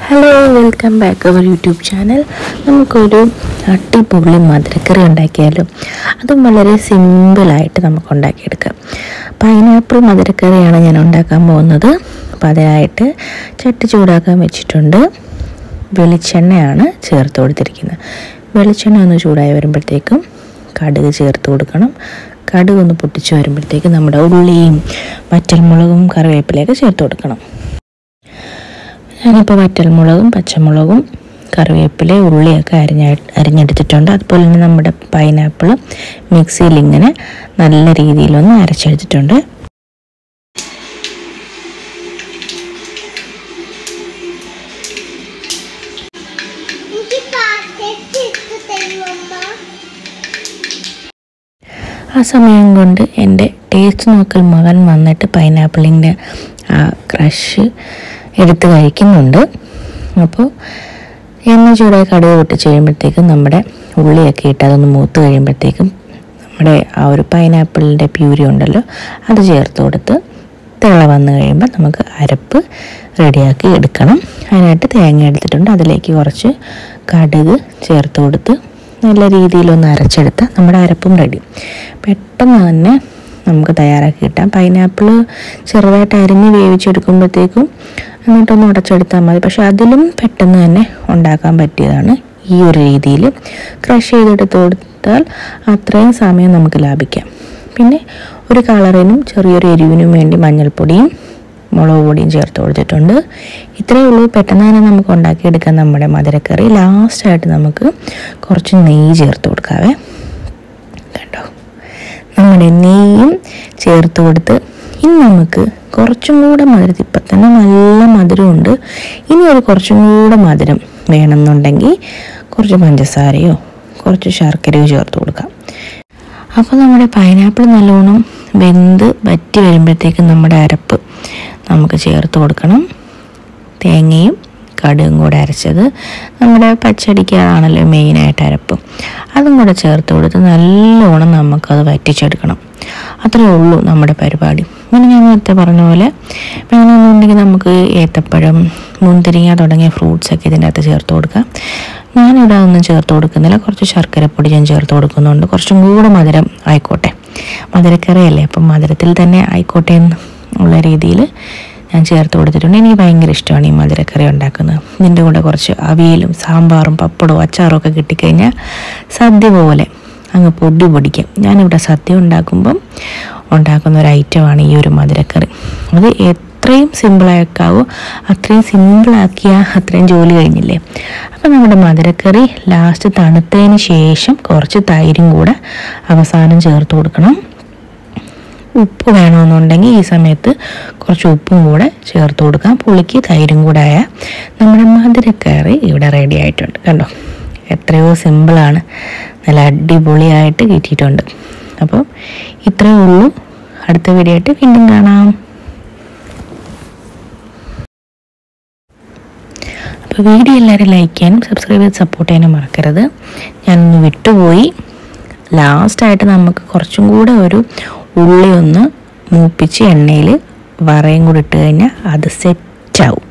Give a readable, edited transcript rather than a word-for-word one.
Hello, welcome back our YouTube channel. നമുക്കൊരു അടിപൊളി മധുരക്കറി ഉണ്ടാക്കിയാലും അതും വളരെ സിമ്പിളായിട്ട് നമുക്ക് ഉണ്ടാക്കിയെടുക്കാം. പൈനാപ്പിൾ മധുരക്കറിയാണ് ഞാൻ ഉണ്ടാക്കാൻ പോകുന്നത്. അപ്പോൾ അതിനായിട്ട് ചട്ടി ചൂടാക്കാൻ വെച്ചിട്ടുണ്ട്. വെളിച്ചെണ്ണയാണ് ചേർത്ത് കൊടുത്തിരിക്കുന്നത്. വെളിച്ചെണ്ണ ഒന്ന് ചൂടായി വരുമ്പോഴത്തേക്കും കടുക് ചേർത്ത് കൊടുക്കണം. കടുക് ഒന്ന് പൊട്ടിച്ച് വരുമ്പോഴത്തേക്കും നമ്മുടെ ഉള്ളിയും വറ്റൽമുളകും കറിവേപ്പിലയൊക്കെ ചേർത്ത് കൊടുക്കണം. ഞാനിപ്പോൾ വറ്റൽമുളകും പച്ചമുളകും കറിവേപ്പില ഉള്ളിയൊക്കെ അരിഞ്ഞെടുത്തിട്ടുണ്ട്. അതുപോലെ തന്നെ നമ്മുടെ പൈനാപ്പിൾ മിക്സിയിൽ ഇങ്ങനെ നല്ല രീതിയിലൊന്ന് അരച്ചെടുത്തിട്ടുണ്ട്. ആ സമയം കൊണ്ട് എൻ്റെ ടേസ്റ്റ് നോക്കൽ മകൻ വന്നിട്ട് പൈനാപ്പിളിൻ്റെ ആ ക്രഷ് എടുത്ത് കഴിക്കുന്നുണ്ട്. അപ്പോൾ എണ്ണ ചൂടായി കടുക് പൊട്ടിച്ച് കഴിയുമ്പോഴത്തേക്കും നമ്മുടെ ഉള്ളിയൊക്കെ ഇട്ട് അതൊന്ന് മൂത്ത് കഴിയുമ്പോഴത്തേക്കും നമ്മുടെ ആ ഒരു പൈനാപ്പിളിൻ്റെ പ്യൂരി ഉണ്ടല്ലോ അത് ചേർത്ത് കൊടുത്ത് തിള വന്ന് കഴിയുമ്പോൾ നമുക്ക് അരപ്പ് റെഡിയാക്കി എടുക്കണം. അതിനായിട്ട് തേങ്ങ എടുത്തിട്ടുണ്ട്. അതിലേക്ക് കുറച്ച് കടുക് ചേർത്ത് കൊടുത്ത് നല്ല രീതിയിലൊന്ന് അരച്ചെടുത്താൽ നമ്മുടെ അരപ്പും റെഡി. പെട്ടെന്ന് തന്നെ നമുക്ക് തയ്യാറാക്കി കിട്ടാം. പൈനാപ്പിൾ ചെറുതായിട്ട് അരിഞ്ഞ് വേവിച്ചെടുക്കുമ്പോഴത്തേക്കും എന്നിട്ടൊന്ന് ഉടച്ചെടുത്താൽ മതി. പക്ഷെ അതിലും പെട്ടെന്ന് തന്നെ ഉണ്ടാക്കാൻ പറ്റിയതാണ് ഈ ഒരു രീതിയിൽ. ക്രഷ് ചെയ്തെടുത്ത് കൊടുത്താൽ അത്രയും സമയം നമുക്ക് ലാഭിക്കാം. പിന്നെ ഒരു കളറിനും ചെറിയൊരു എരിവിനും വേണ്ടി മഞ്ഞൾപ്പൊടിയും മുളക് പൊടിയും ചേർത്ത് കൊടുത്തിട്ടുണ്ട്. ഇത്രയേ ഉള്ളൂ. പെട്ടെന്ന് തന്നെ നമുക്ക് ഉണ്ടാക്കിയെടുക്കാം നമ്മുടെ മധുരക്കറി. ലാസ്റ്റായിട്ട് നമുക്ക് കുറച്ച് നെയ്യ് ചേർത്ത് കൊടുക്കാവേ. കണ്ടോ, നമ്മുടെ നെയ്യും ചേർത്ത് കൊടുത്ത് ഇനി നമുക്ക് കുറച്ചും കൂടെ മധുരം, ഇപ്പം തന്നെ നല്ല മധുരമുണ്ട്, ഇനി ഒരു കുറച്ചും കൂടെ മധുരം വേണമെന്നുണ്ടെങ്കിൽ കുറച്ച് പഞ്ചസാരയോ കുറച്ച് ശർക്കരയോ ചേർത്ത് കൊടുക്കാം. അപ്പോൾ നമ്മുടെ പൈനാപ്പിൾ നല്ലോണം വെന്ത് വറ്റി വരുമ്പോഴത്തേക്കും നമ്മുടെ അരപ്പ് നമുക്ക് ചേർത്ത് കൊടുക്കണം. തേങ്ങയും കടുകും കൂടെ അരച്ചത്, നമ്മുടെ പച്ചടിക്കാണല്ലോ മെയിനായിട്ട് അരപ്പ്, അതും കൂടെ ചേർത്ത് കൊടുത്ത് നല്ലോണം നമുക്കത് വറ്റിച്ചെടുക്കണം. അത്രയേ ഉള്ളൂ നമ്മുടെ പരിപാടി. പിന്നെ ഞാൻ നേരത്തെ പറഞ്ഞ പോലെ വേണമെന്നുണ്ടെങ്കിൽ നമുക്ക് ഏത്തപ്പഴം, മുന്തിരിങ്ങ തുടങ്ങിയ ഫ്രൂട്ട്സൊക്കെ ഇതിൻ്റെ അകത്ത് ചേർത്ത് കൊടുക്കാം. ഞാനിവിടെ അതൊന്നും ചേർത്ത് കൊടുക്കുന്നില്ല. കുറച്ച് ശർക്കരപ്പൊടി ഞാൻ ചേർത്ത് കൊടുക്കുന്നുണ്ട്. കുറച്ചും കൂടെ മധുരം ആയിക്കോട്ടെ, മധുരക്കറിയല്ലേ, അപ്പം മധുരത്തിൽ തന്നെ ആയിക്കോട്ടെ എന്നുള്ള രീതിയിൽ ഞാൻ ചേർത്ത് കൊടുത്തിട്ടുണ്ട്. എനിക്ക് ഭയങ്കര ഇഷ്ടമാണ് ഈ മധുരക്കറി ഉണ്ടാക്കുന്നത്. ഇതിൻ്റെ കൂടെ കുറച്ച് അവിയലും സാമ്പാറും പപ്പടവും അച്ചാറും ഒക്കെ കിട്ടിക്കഴിഞ്ഞാൽ സദ്യ പോലെ അങ്ങ് പൊടിക്കാം. ഞാനിവിടെ സദ്യ ഉണ്ടാക്കുന്ന ഒരു ഐറ്റമാണ് ഈ ഒരു മധുരക്കറി. അത് എത്രയും സിമ്പിളാക്കാവോ അത്രയും സിമ്പിളാക്കിയാൽ അത്രയും ജോലി കഴിഞ്ഞില്ലേ. അപ്പം നമ്മുടെ മധുരക്കറി ലാസ്റ്റ് തണുത്തതിന് ശേഷം കുറച്ച് തൈരും കൂടെ അവസാനം ചേർത്ത് കൊടുക്കണം. ഉപ്പ് വേണമെന്നുണ്ടെങ്കിൽ ഈ സമയത്ത് കുറച്ച് ഉപ്പും കൂടെ ചേർത്ത് കൊടുക്കാം. പുളിക്ക് തൈരും കൂടെ ആയാൽ നമ്മുടെ മധുരക്കറി ഇവിടെ റെഡി ആയിട്ടുണ്ട്. കണ്ടോ, എത്രയോ സിമ്പിളാണ്, നല്ല അടിപൊളിയായിട്ട് കിട്ടിയിട്ടുണ്ട്. അപ്പോൾ ഇത്രയേ ഉള്ളൂ. അടുത്ത വീഡിയോ ആയിട്ട് വീണ്ടും കാണാം. അപ്പോൾ വീഡിയോ എല്ലാവരും ലൈക്ക് ചെയ്യാനും സബ്സ്ക്രൈബ് ചെയ്ത് സപ്പോർട്ട് ചെയ്യാനും മറക്കരുത്. ഞാനൊന്ന് വിട്ടുപോയി. ലാസ്റ്റായിട്ട് നമുക്ക് കുറച്ചും കൂടെ ഒരു ഉള്ളി ഒന്ന് മൂപ്പിച്ച് എണ്ണയിൽ വറയും കൂടി ഇട്ട് കഴിഞ്ഞാൽ അത് സെറ്റാവും.